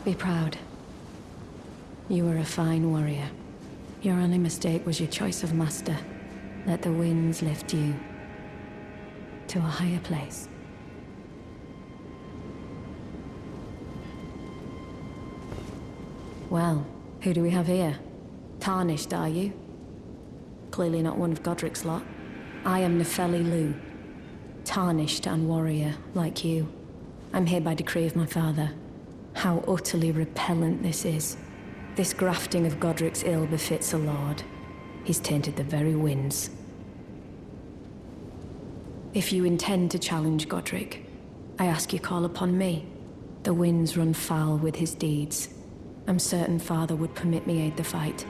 Be proud. You were a fine warrior. Your only mistake was your choice of master. Let the winds lift you to a higher place. Well, who do we have here? Tarnished, are you? Clearly not one of Godric's lot. I am Nepheli Loux. Tarnished and warrior, like you. I'm here by decree of my father. How utterly repellent this is. This grafting of Godric's ill befits a lord. He's tainted the very winds. If you intend to challenge Godric, I ask you call upon me. The winds run foul with his deeds. I'm certain father would permit me aid the fight.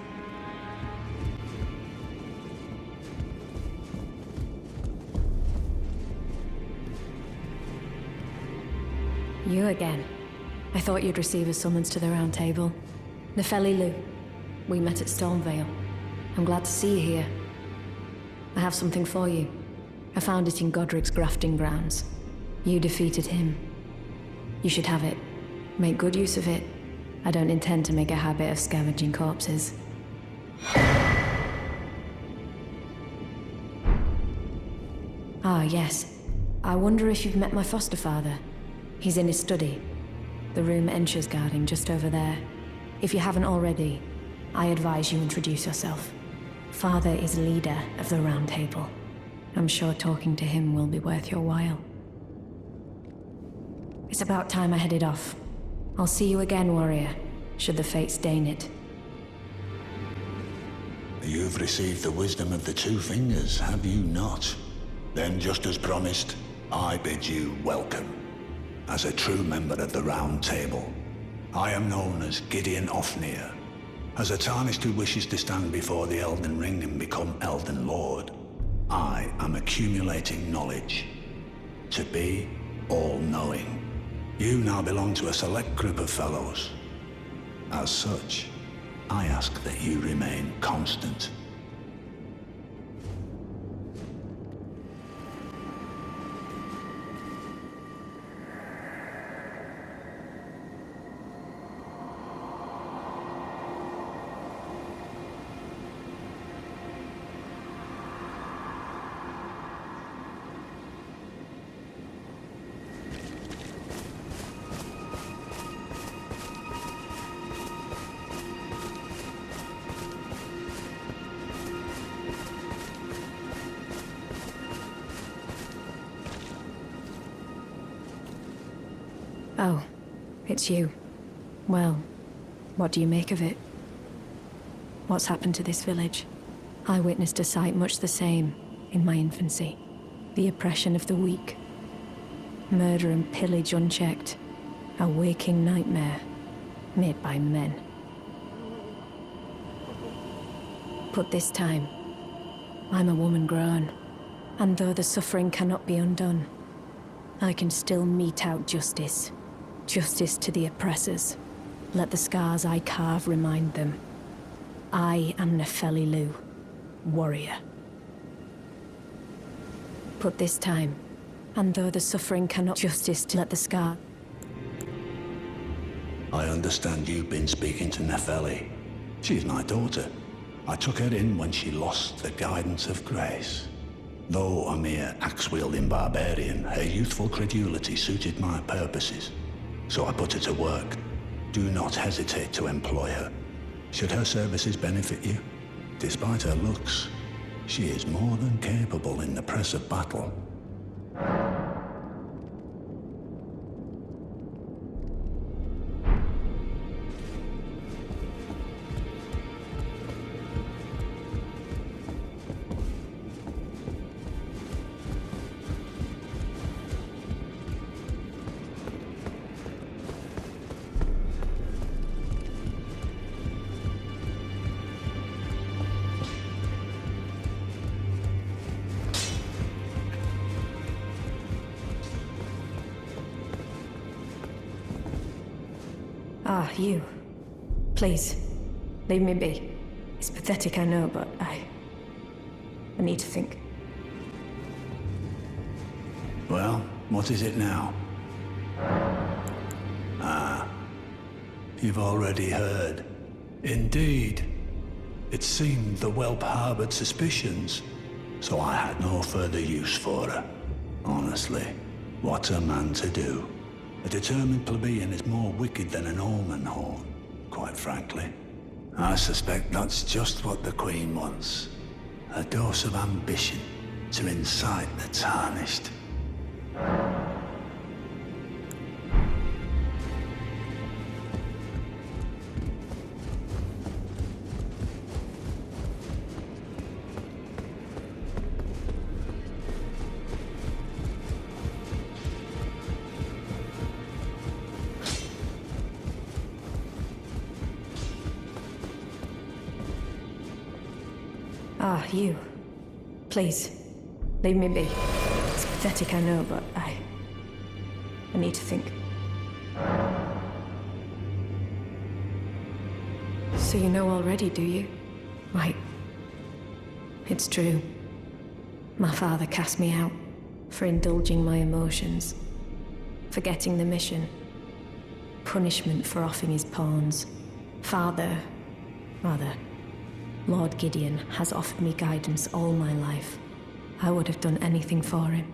You again. I thought you'd receive a summons to the Round Table. Nepheli Loux. We met at Stormvale. I'm glad to see you here. I have something for you. I found it in Godric's grafting grounds. You defeated him. You should have it. Make good use of it. I don't intend to make a habit of scavenging corpses. Ah, yes. I wonder if you've met my foster father. He's in his study. The room Ensha's guarding just over there. If you haven't already, I advise you introduce yourself. Father is leader of the Round Table. I'm sure talking to him will be worth your while. It's about time I headed off. I'll see you again, warrior, should the fates deign it. You've received the wisdom of the Two Fingers, have you not? Then, just as promised, I bid you welcome. As a true member of the Round Table, I am known as Gideon Ofnir. As a Tarnished who wishes to stand before the Elden Ring and become Elden Lord, I am accumulating knowledge. To be all-knowing. You now belong to a select group of fellows. As such, I ask that you remain constant. Oh, it's you. Well, what do you make of it? What's happened to this village? I witnessed a sight much the same in my infancy. The oppression of the weak. Murder and pillage unchecked. A waking nightmare made by men. But this time, I'm a woman grown. And though the suffering cannot be undone, I can still mete out justice. Justice to the oppressors. Let the scars I carve remind them. I am Nepheli Loux, warrior. But this time, and though the suffering cannot justice to let the scar... I understand you've been speaking to Nepheli. She's my daughter. I took her in when she lost the guidance of grace. Though a mere axe-wielding barbarian, her youthful credulity suited my purposes. So I put her to work. Do not hesitate to employ her. Should her services benefit you, despite her looks, she is more than capable in the press of battle. Ah, you. Please, leave me be. It's pathetic, I know, but I need to think. Well, what is it now? you've already heard. Indeed. It seemed the whelp harbored suspicions, so I had no further use for her. Honestly, what a man to do. A determined plebeian is more wicked than an omen horn, quite frankly. I suspect that's just what the Queen wants. A dose of ambition to incite the tarnished. Ah, you. Please, leave me be. It's pathetic, I know, but I need to think. So you know already, do you? Right. It's true. My father cast me out for indulging my emotions, forgetting the mission, punishment for offing his pawns. Rather, Lord Gideon has offered me guidance all my life. I would have done anything for him,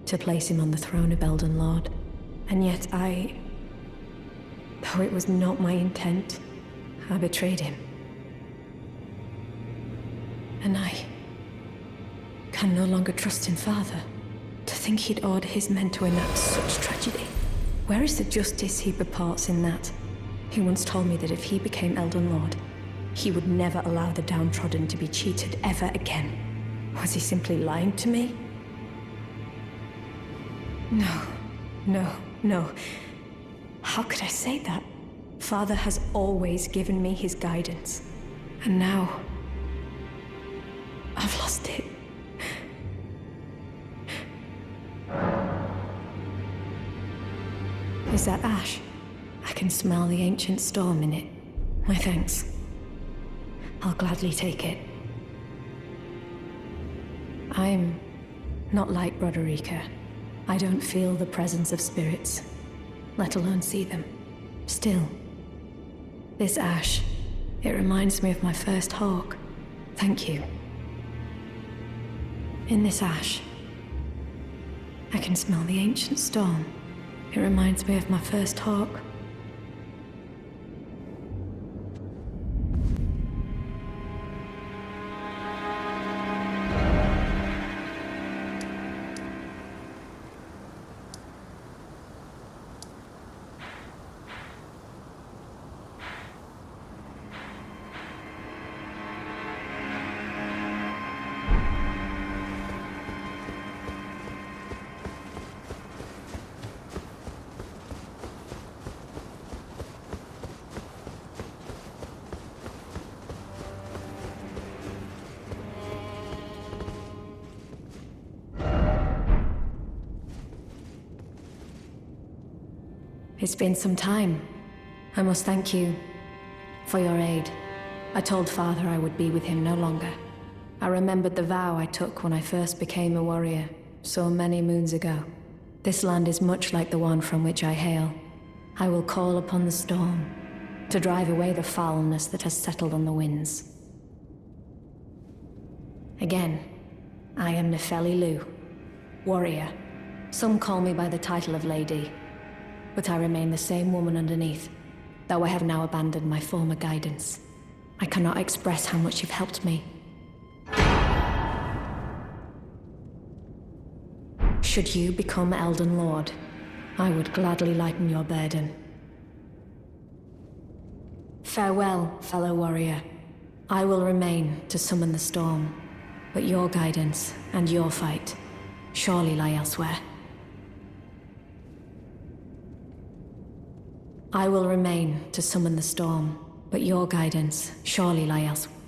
to place him on the throne of Elden Lord. And yet though it was not my intent, I betrayed him. And I can no longer trust in Father. To think he'd order his men to enact such tragedy. Where is the justice he purports in that? He once told me that if he became Elden Lord, he would never allow the downtrodden to be cheated ever again. Was he simply lying to me? No. How could I say that? Father has always given me his guidance. And now, I've lost it. Is that ash? I can smell the ancient storm in it. My thanks. I'll gladly take it. I'm not like Broderica. I don't feel the presence of spirits, let alone see them. Still, this ash, it reminds me of my first hawk. Thank you. In this ash, I can smell the ancient storm. It reminds me of my first hawk. It's been some time. I must thank you for your aid. I told Father I would be with him no longer. I remembered the vow I took when I first became a warrior, so many moons ago. This land is much like the one from which I hail. I will call upon the storm to drive away the foulness that has settled on the winds. Again, I am Nepheli Loux, warrior. Some call me by the title of Lady, but I remain the same woman underneath, though I have now abandoned my former guidance. I cannot express how much you've helped me. Should you become Elden Lord, I would gladly lighten your burden. Farewell, fellow warrior. I will remain to summon the storm, but your guidance and your fight surely lie elsewhere. I will remain to summon the storm, but your guidance surely lie elsewhere.